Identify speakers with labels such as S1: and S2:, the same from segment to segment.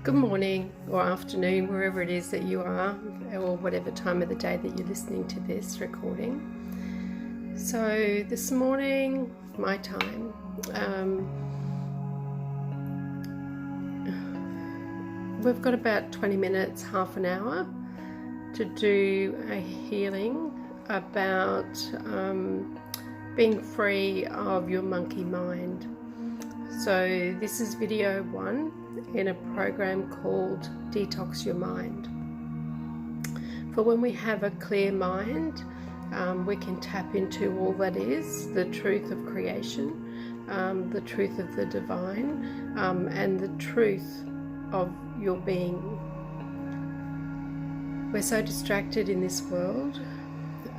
S1: Good morning or afternoon, wherever it is that you are, or whatever time of the day that you're listening to this recording. So this morning, my time, we've got about 20 minutes, half an hour to do a healing about being free of your monkey mind. So this is video 1 in a program called Detox Your Mind. For when we have a clear mind, we can tap into all that is the truth of creation, the truth of the divine, and the truth of your being. We're so distracted in this world,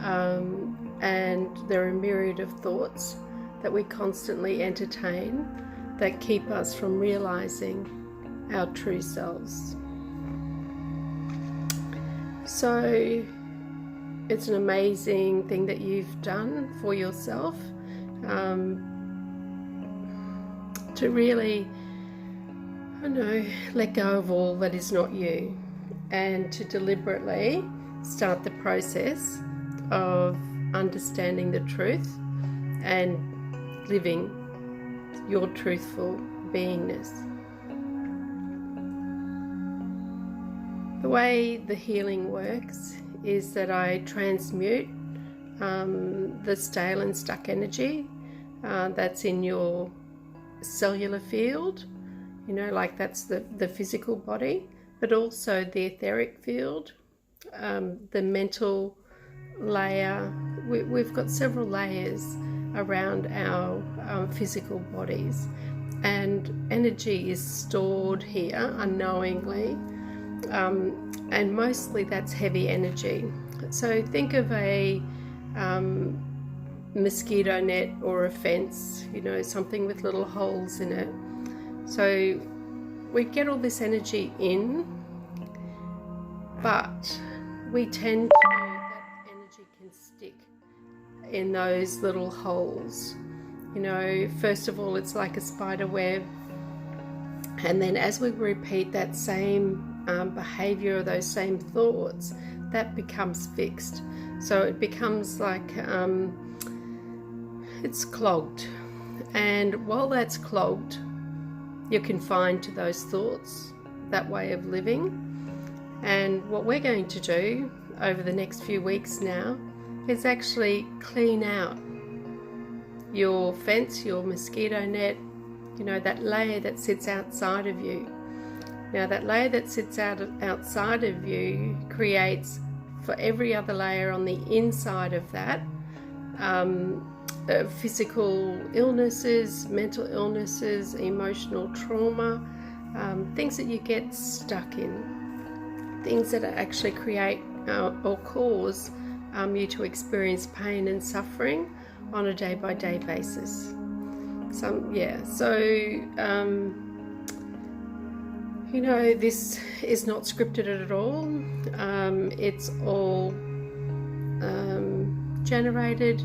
S1: and there are a myriad of thoughts that we constantly entertain that keep us from realizing our true selves. So it's an amazing thing that you've done for yourself, to really, let go of all that is not you, and to deliberately start the process of understanding the truth and living your truthful beingness. The way the healing works is that I transmute the stale and stuck energy that's in your cellular field, like that's the physical body, but also the etheric field, the mental layer. We've got several layers around our physical bodies, and energy is stored here unknowingly, and mostly that's heavy energy. So think of a mosquito net or a fence, something with little holes in it. So we get all this energy in, but we tend to, that energy can stick in those little holes. First of all, it's like a spider web, and then as we repeat that same behavior or those same thoughts, that becomes fixed. So it becomes like it's clogged, and while that's clogged, you're confined to those thoughts, that way of living. And what we're going to do over the next few weeks now is actually clean out your fence, your mosquito net, that layer that sits outside of you. Now that layer that sits outside of you creates, for every other layer on the inside of that, physical illnesses, mental illnesses, emotional trauma, things that you get stuck in, things that actually create or cause you to experience pain and suffering on a day-by-day basis. This is not scripted at all. It's all generated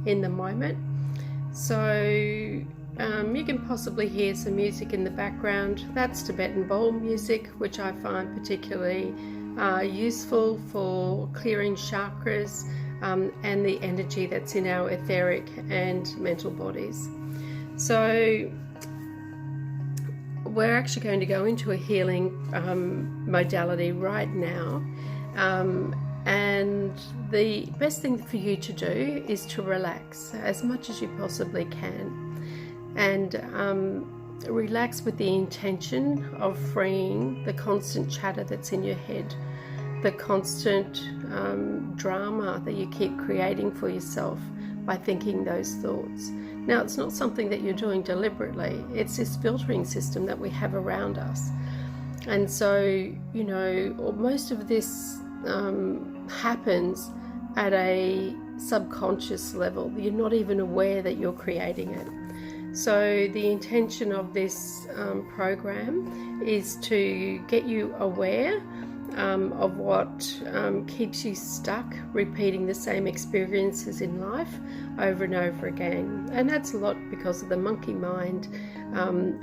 S1: in the moment. So you can possibly hear some music in the background. That's Tibetan bowl music, which I find particularly useful for clearing chakras and the energy that's in our etheric and mental bodies. So we're actually going to go into a healing modality right now, and the best thing for you to do is to relax as much as you possibly can, and relax with the intention of freeing the constant chatter that's in your head, the constant drama that you keep creating for yourself by thinking those thoughts. Now, it's not something that you're doing deliberately. It's this filtering system that we have around us. And so, most of this happens at a subconscious level. You're not even aware that you're creating it. So the intention of this program is to get you aware of what keeps you stuck, repeating the same experiences in life over and over again. And that's a lot because of the monkey mind,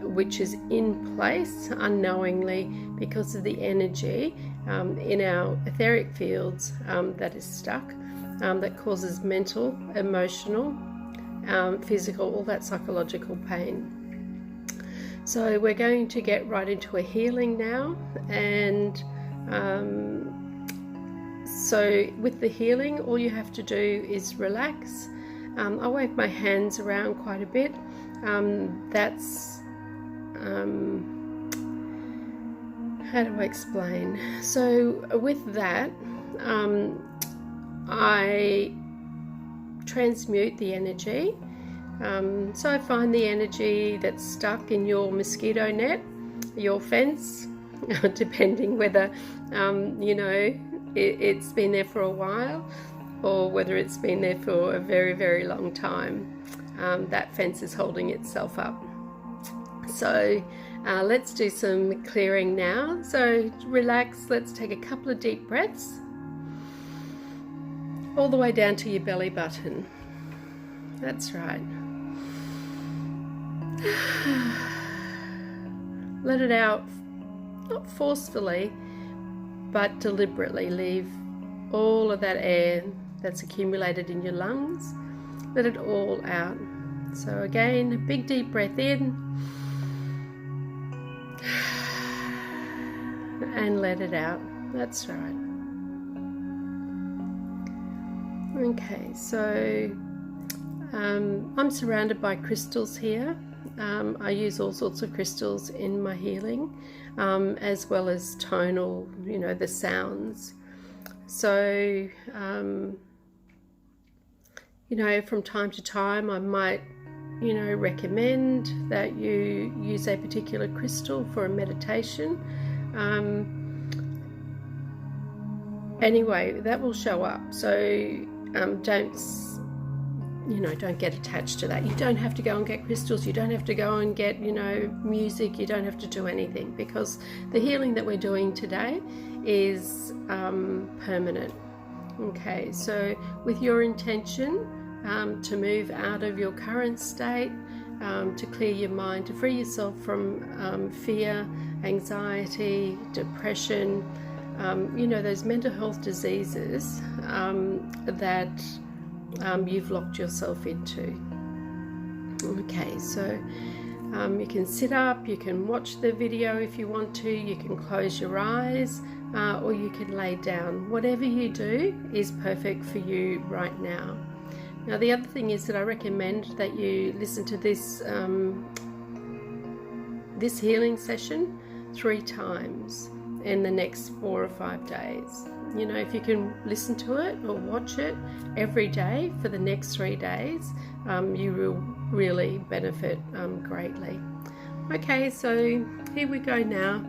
S1: which is in place unknowingly because of the energy in our etheric fields that is stuck, that causes mental, emotional, physical, all that psychological pain. So we're going to get right into a healing now, and so with the healing, all you have to do is relax. I wave my hands around quite a bit. That's how do I explain? So with that, I transmute the energy. So I find the energy that's stuck in your mosquito net, your fence, depending whether it's been there for a while or whether it's been there for a very, very long time. That fence is holding itself up. So let's do some clearing now. So relax, let's take a couple of deep breaths all the way down to your belly button. That's right. Let it out, not forcefully, but deliberately. Leave all of that air that's accumulated in your lungs. Let it all out. So again, a big deep breath in and let it out. That's right. Okay, so I'm surrounded by crystals here. I use all sorts of crystals in my healing, as well as tonal, the sounds. So, from time to time I might, recommend that you use a particular crystal for a meditation. Anyway, that will show up. So don't get attached to that. You don't have to go and get crystals. You don't have to go and get, music. You don't have to do anything, because the healing that we're doing today is permanent. Okay, so with your intention to move out of your current state, to clear your mind, to free yourself from fear, anxiety, depression, those mental health diseases that you've locked yourself into. Okay, so you can sit up, you can watch the video if you want to, you can close your eyes, or you can lay down. Whatever you do is perfect for you right now. Now, the other thing is that I recommend that you listen to this this healing session 3 times in the next 4 or 5 days. If you can listen to it or watch it every day for the next 3 days, you will really benefit greatly. Okay, so here we go now.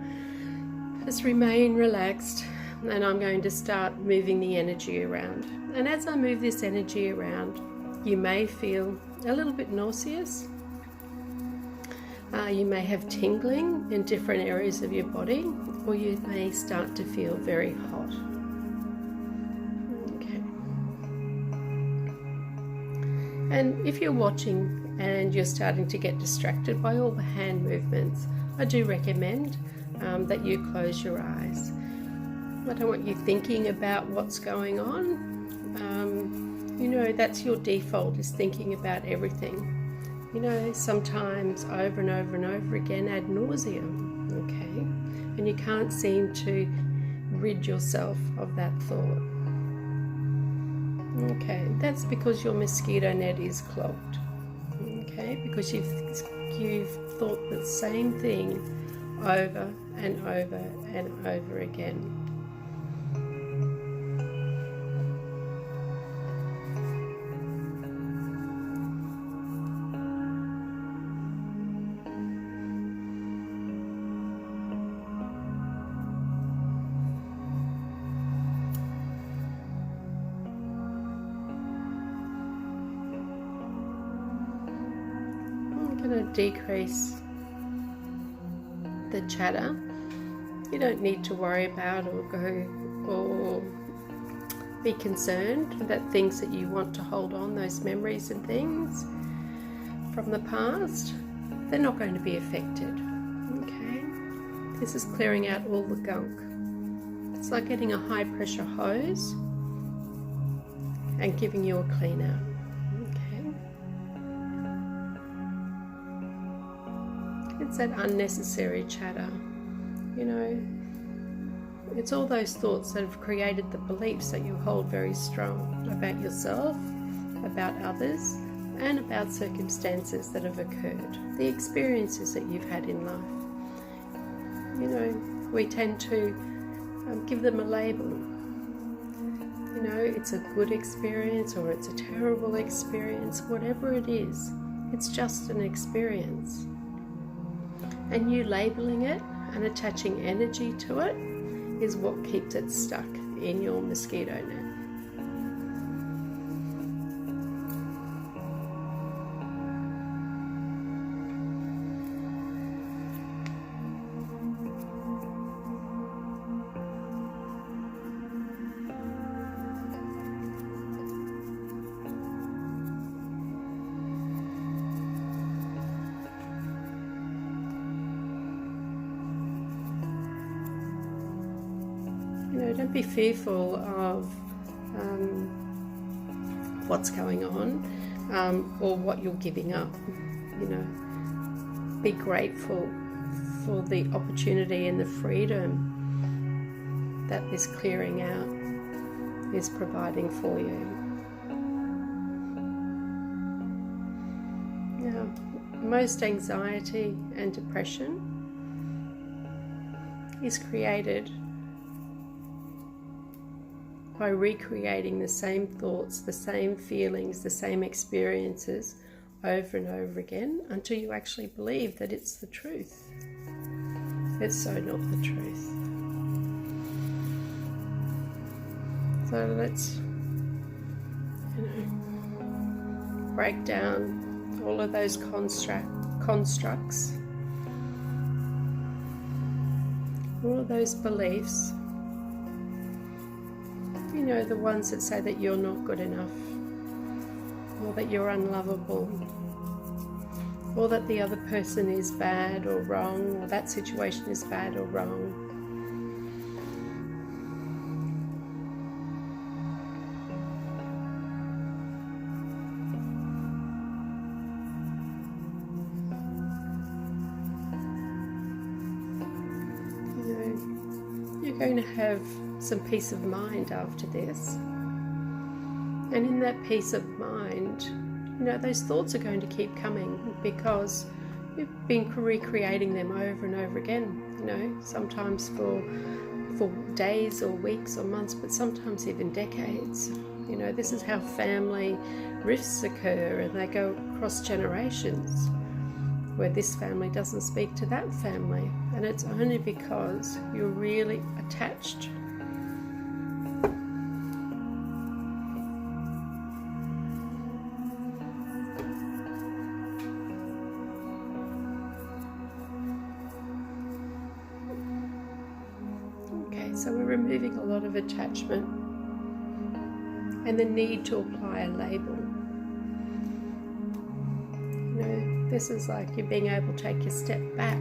S1: Just remain relaxed, and I'm going to start moving the energy around. And as I move this energy around, you may feel a little bit nauseous. You may have tingling in different areas of your body, or you may start to feel very hot. Okay. And if you're watching and you're starting to get distracted by all the hand movements, I do recommend that you close your eyes. I don't want you thinking about what's going on. That's your default, is thinking about everything. Sometimes over and over and over again ad nauseum, okay? And you can't seem to rid yourself of that thought. Okay, that's because your mosquito net is clogged, okay? Because you've thought the same thing over and over and over again. Decrease the chatter You don't need to worry about or be concerned that things that you want to hold on, those memories and things from the past, they're not going to be affected. Okay? This is clearing out all the gunk. It's like getting a high pressure hose and giving you a clean out. Okay? It's that unnecessary chatter. You know, it's all those thoughts that have created the beliefs that you hold very strong about yourself, about others, and about circumstances that have occurred, the experiences that you've had in life. You know, we tend to give them a label. You know, it's a good experience or it's a terrible experience, whatever it is, it's just an experience. And you labeling it and attaching energy to it is what keeps it stuck in your mosquito net. Don't be fearful of what's going on or what you're giving up. You know, be grateful for the opportunity and the freedom that this clearing out is providing for you. Now, most anxiety and depression is created by recreating the same thoughts, the same feelings, the same experiences over and over again until you actually believe that it's the truth. It's so not the truth. So let's, break down all of those constructs, all of those beliefs. You know, the ones that say that you're not good enough, or that you're unlovable, or that the other person is bad or wrong, or that situation is bad or wrong. You know, you're going to have some peace of mind after this, and in that peace of mind, you know, those thoughts are going to keep coming because you've been recreating them over and over again, you know, sometimes for days or weeks or months, but sometimes even decades. You know, this is how family rifts occur, and they go across generations, where this family doesn't speak to that family, and it's only because you're really attached. So we're removing a lot of attachment and the need to apply a label. You know, this is like you being able to take a step back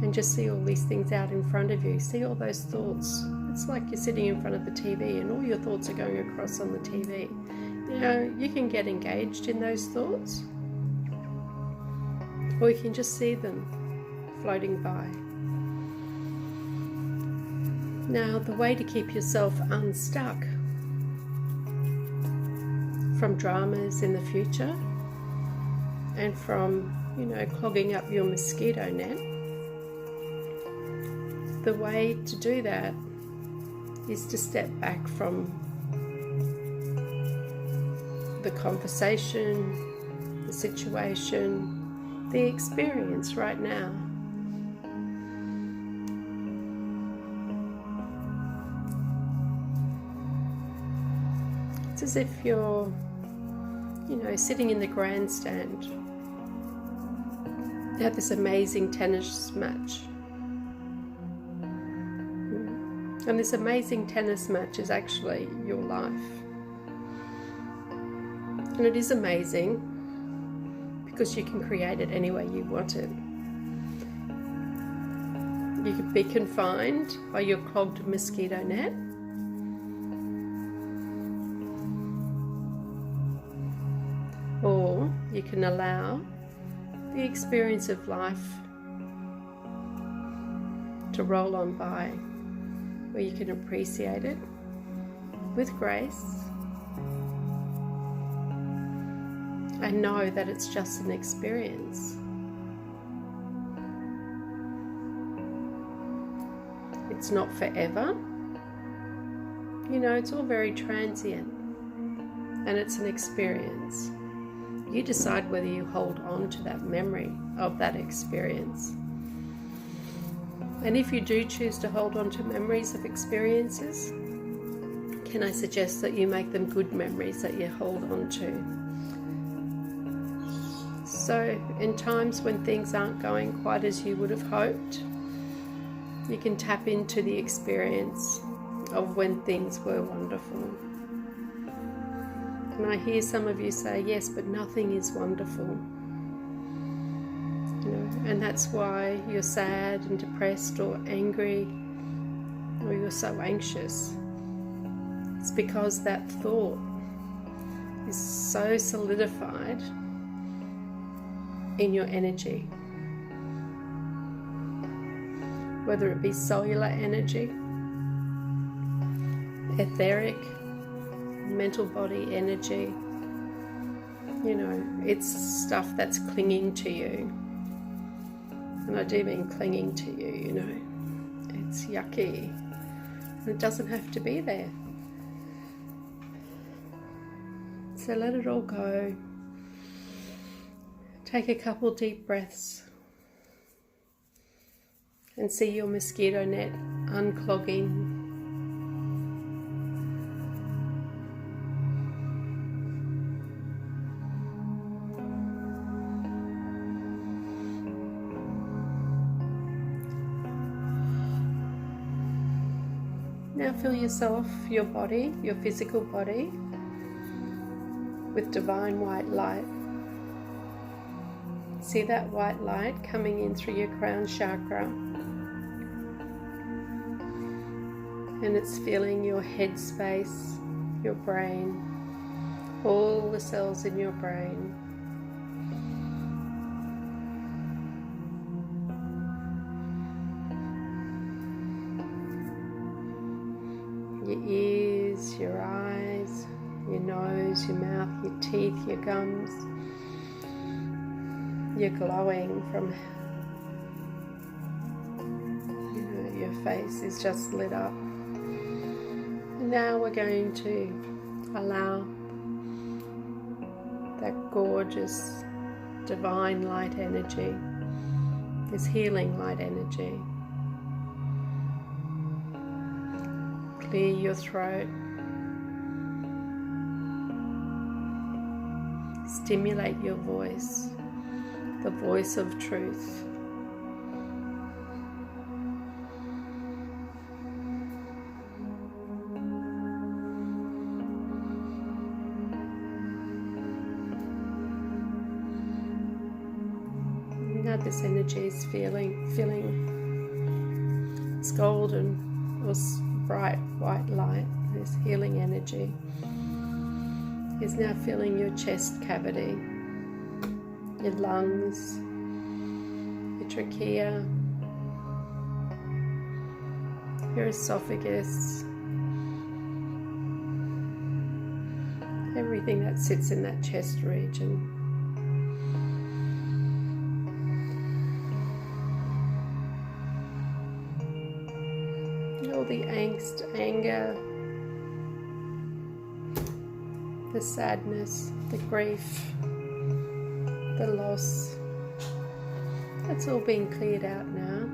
S1: and just see all these things out in front of you. See all those thoughts. It's like you're sitting in front of the TV and all your thoughts are going across on the TV. You know, you can get engaged in those thoughts, or you can just see them floating by. Now, the way to keep yourself unstuck from dramas in the future and from, you know, clogging up your mosquito net, the way to do that is to step back from the conversation, the situation, the experience right now. It's as if you're, you know, sitting in the grandstand Now this amazing tennis match. And this amazing tennis match is actually your life. And it is amazing because you can create it any way you want it. You could be confined by your clogged mosquito net. Or you can allow the experience of life to roll on by, where you can appreciate it with grace and know that it's just an experience. It's not forever. You know, it's all very transient, and it's an experience. You decide whether you hold on to that memory of that experience. And if you do choose to hold on to memories of experiences, can I suggest that you make them good memories that you hold on to? So in times when things aren't going quite as you would have hoped, you can tap into the experience of when things were wonderful. And I hear some of you say, yes, but nothing is wonderful. You know, and that's why you're sad and depressed or angry, or you're so anxious. It's because that thought is so solidified in your energy. Whether it be cellular energy, etheric, mental body energy, you know, it's stuff that's clinging to you. And I do mean clinging to you, you know. It's yucky. And it doesn't have to be there. So let it all go. Take a couple deep breaths and see your mosquito net unclogging. Now fill yourself, your body, your physical body, with divine white light. See that white light coming in through your crown chakra. And it's filling your head space, your brain, all the cells in your brain. Your ears, your eyes, your nose, your mouth, your teeth, your gums. You're glowing from, you know, your face is just lit up. And now we're going to allow that gorgeous divine light energy, this healing light energy, clear your throat, stimulate your voice, the voice of truth. Now this energy is filling this golden or bright white light, this healing energy is now filling your chest cavity, your lungs, your trachea, your esophagus, everything that sits in that chest region. All the angst, anger, the sadness, the grief, the loss, that's all being cleared out now.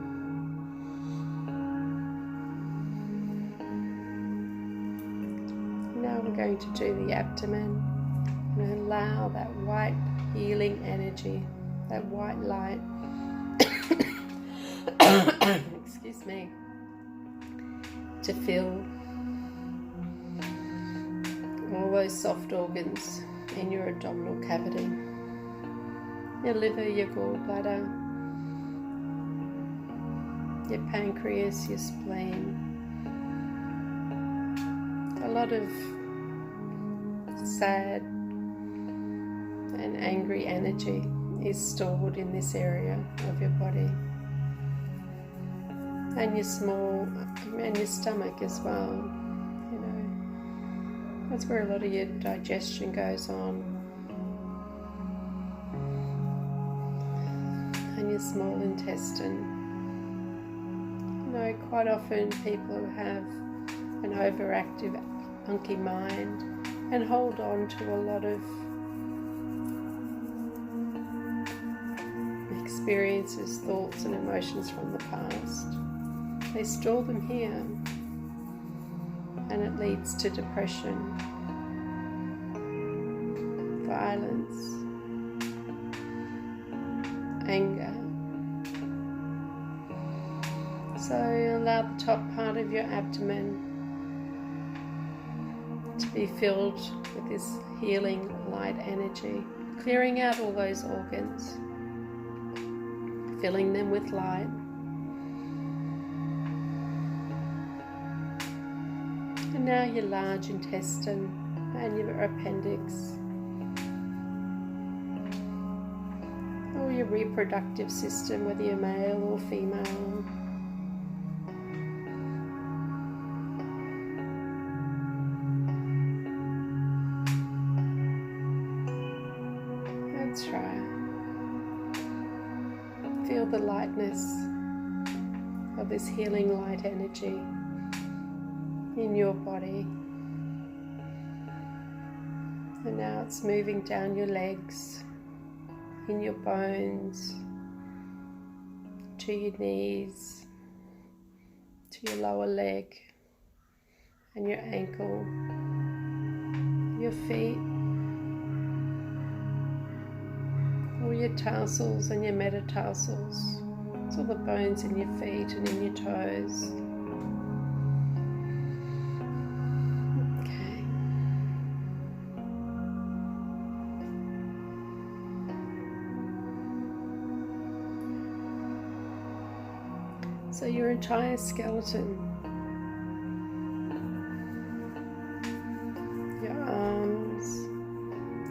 S1: Now we're going to do the abdomen and allow that white healing energy, that white light excuse me, to feel all those soft organs in your abdominal cavity, your liver, your gallbladder, your pancreas, your spleen. A lot of sad and angry energy is stored in this area of your body, and your stomach as well. You know, that's where a lot of your digestion goes on, and your small intestine. You know, quite often people who have an overactive, monkey mind and hold on to a lot of experiences, thoughts and emotions from the past. They store them here, and it leads to depression, violence, anger. So allow the top part of your abdomen to be filled with this healing light energy, clearing out all those organs, filling them with light. And now your large intestine and your appendix, or your reproductive system, whether you're male or female. That's right. Feel the lightness of this healing light energy in your body. And now it's moving down your legs, in your bones, to your knees, to your lower leg and your ankle, your feet, all your tarsals and your metatarsals. It's all the bones in your feet and in your toes. Okay. So your entire skeleton, your arms,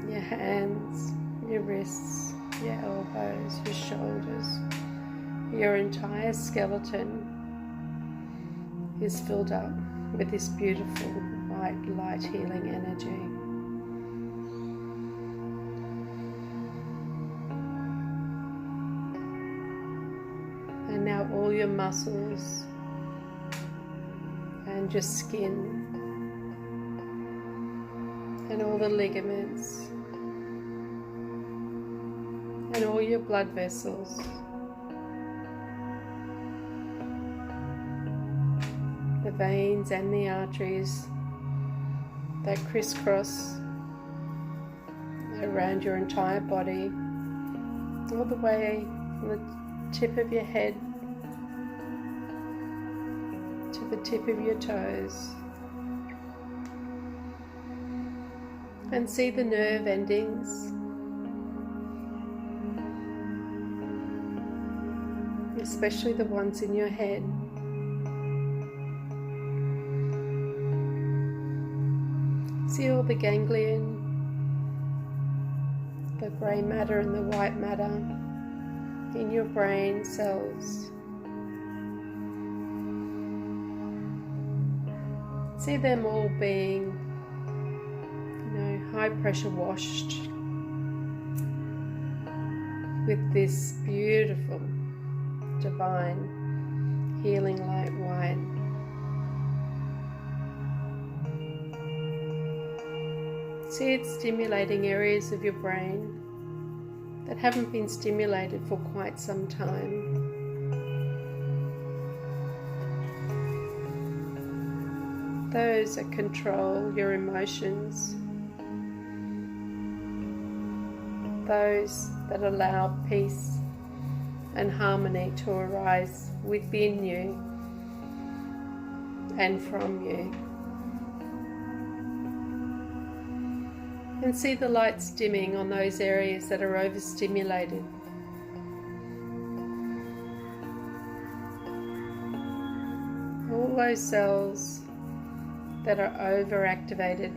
S1: your hands, your wrists, your elbows, your shoulders, your entire skeleton is filled up with this beautiful white light healing energy. And now all your muscles and your skin and all the ligaments and all your blood vessels, the veins and the arteries that crisscross around your entire body, all the way from the tip of your head to the tip of your toes. And see the nerve endings, especially the ones in your head. See all the ganglion, the grey matter and the white matter in your brain cells. See them all being, high pressure washed with this beautiful divine healing light white. See it stimulating areas of your brain that haven't been stimulated for quite some time. Those that control your emotions, those that allow peace and harmony to arise within you and from you. And see the lights dimming on those areas that are overstimulated. All those cells that are overactivated.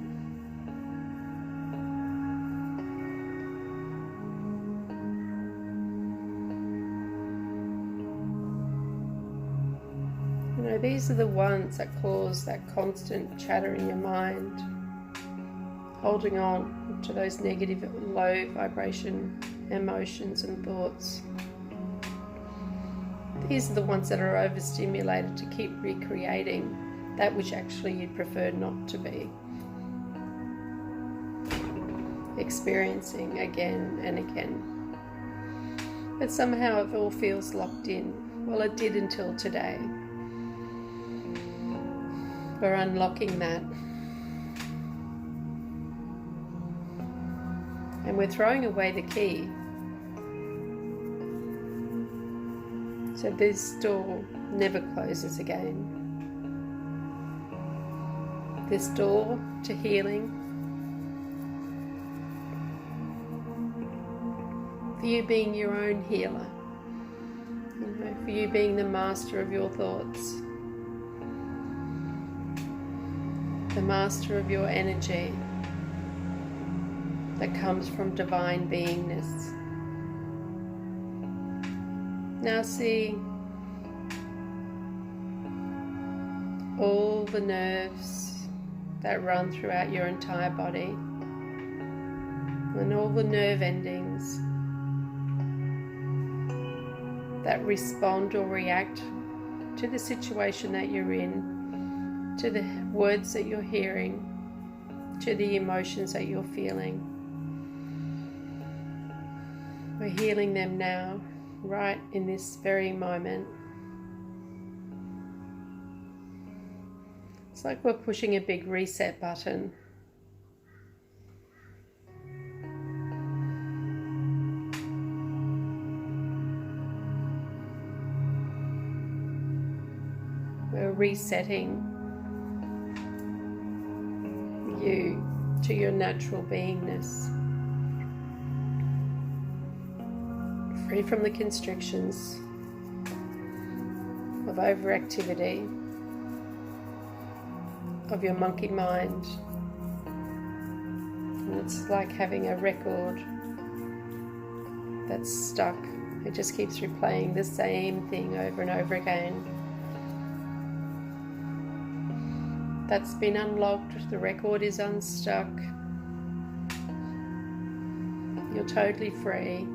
S1: You know, these are the ones that cause that constant chatter in your mind, holding on to those negative, low vibration emotions and thoughts. These are the ones that are overstimulated to keep recreating that which actually you'd prefer not to be experiencing again and again. But somehow it all feels locked in. Well, it did until today. We're unlocking that. And we're throwing away the key. So this door never closes again. This door to healing, for you being your own healer, you know, for you being the master of your thoughts, the master of your energy that comes from divine beingness. Now see all the nerves that run throughout your entire body, and all the nerve endings that respond or react to the situation that you're in, to the words that you're hearing, to the emotions that you're feeling. We're healing them now, right in this very moment. It's like we're pushing a big reset button. We're resetting you to your natural beingness, free from the constrictions of overactivity of your monkey mind. And it's like having a record that's stuck. It just keeps replaying the same thing over and over again. That's been unlocked. The record is unstuck. You're totally free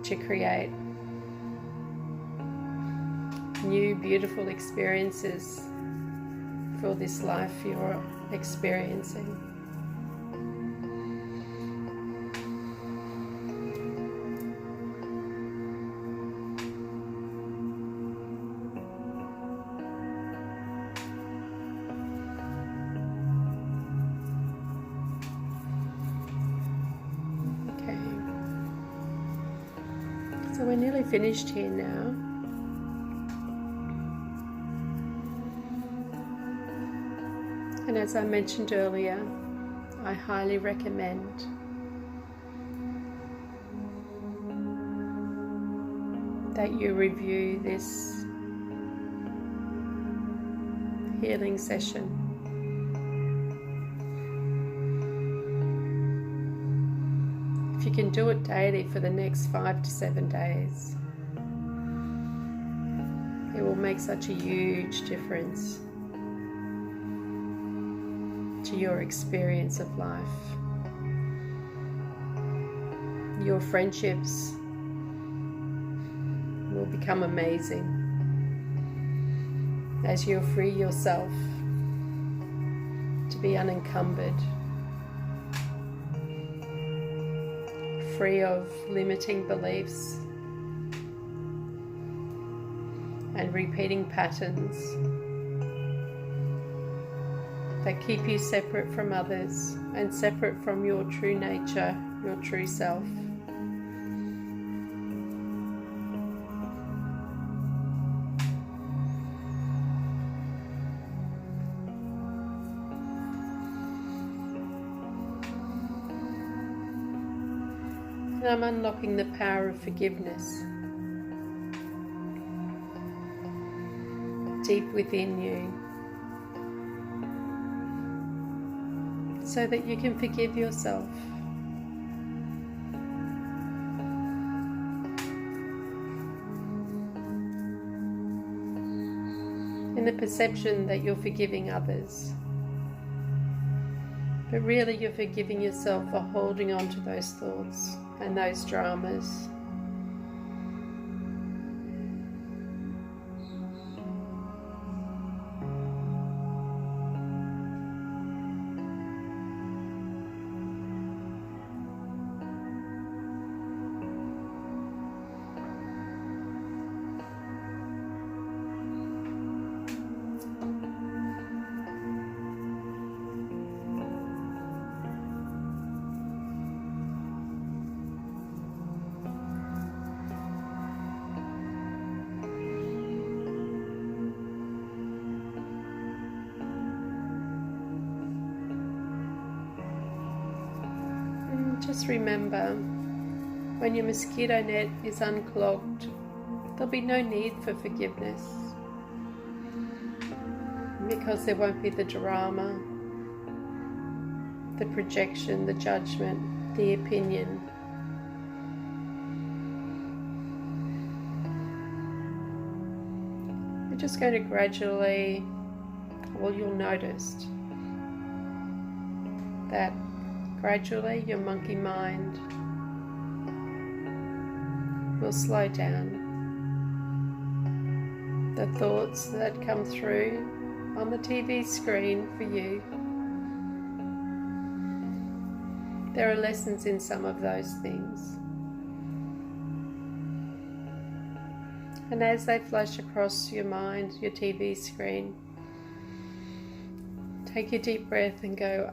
S1: to create new beautiful experiences for this life you're experiencing. Okay, so we're nearly finished here now. And as I mentioned earlier, I highly recommend that you review this healing session. If you can do it daily for the next 5 to 7 days, it will make such a huge difference to your experience of life. Your friendships will become amazing as you free yourself to be unencumbered, free of limiting beliefs and repeating patterns that keep you separate from others and separate from your true nature, your true self. And I'm unlocking the power of forgiveness deep within you, so that you can forgive yourself. In the perception that you're forgiving others, but really you're forgiving yourself for holding on to those thoughts and those dramas. Just remember, when your mosquito net is unclogged, there'll be no need for forgiveness, because there won't be the drama, the projection, the judgment, the opinion. You're just going to gradually, well, you'll notice that gradually your monkey mind will slow down. The thoughts that come through on the TV screen for you, there are lessons in some of those things. And as they flash across your mind, your TV screen, take a deep breath and go,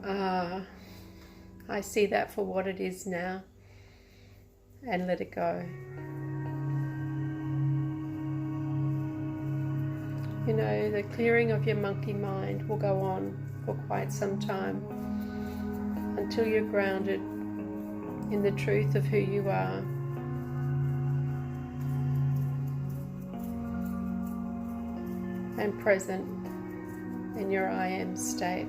S1: I see that for what it is now, and let it go. You know, the clearing of your monkey mind will go on for quite some time until you're grounded in the truth of who you are. And present in your I am state.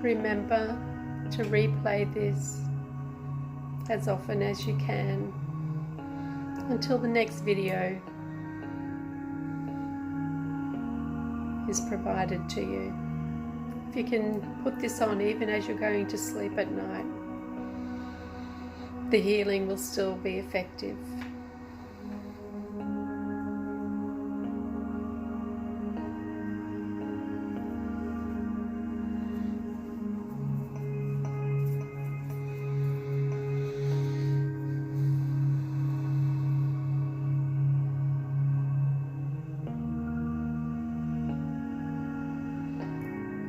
S1: Remember to replay this as often as you can until the next video is provided to you. If you can put this on even as you're going to sleep at night, the healing will still be effective.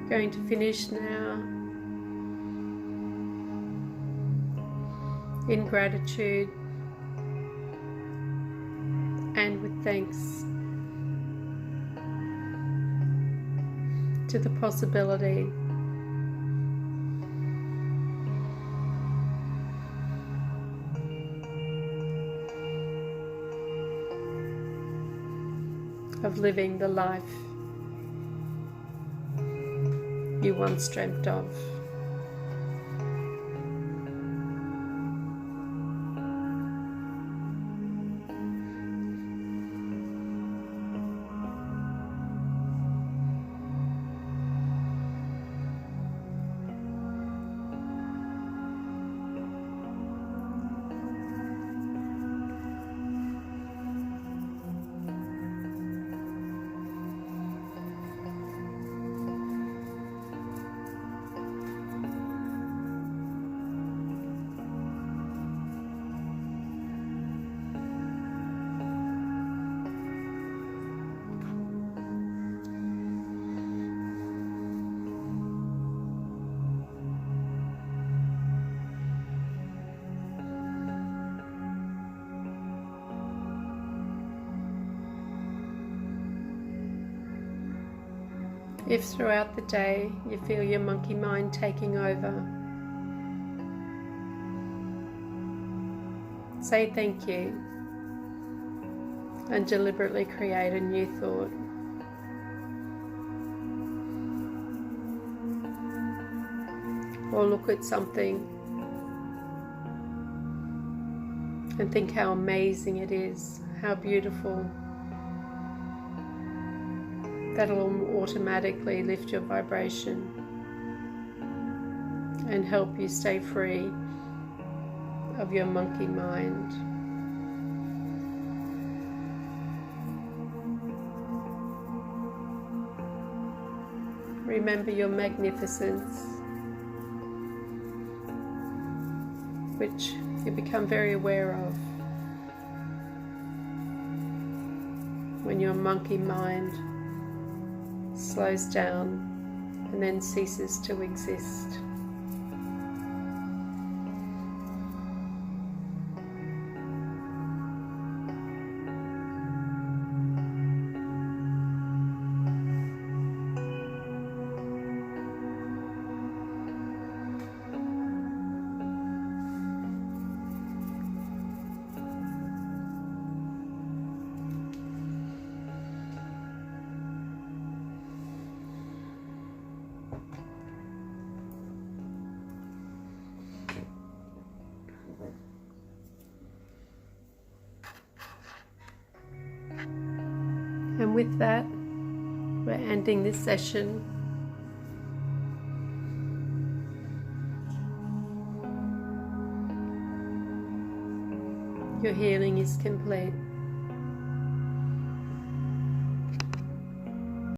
S1: Going to finish now in gratitude and with thanks to the possibility of living the life you once dreamt of. If throughout the day you feel your monkey mind taking over, say thank you and deliberately create a new thought. Or look at something and think how amazing it is, how beautiful. That'll automatically lift your vibration and help you stay free of your monkey mind. Remember your magnificence, which you become very aware of when your monkey mind slows down and then ceases to exist. And with that, we're ending this session. Your healing is complete.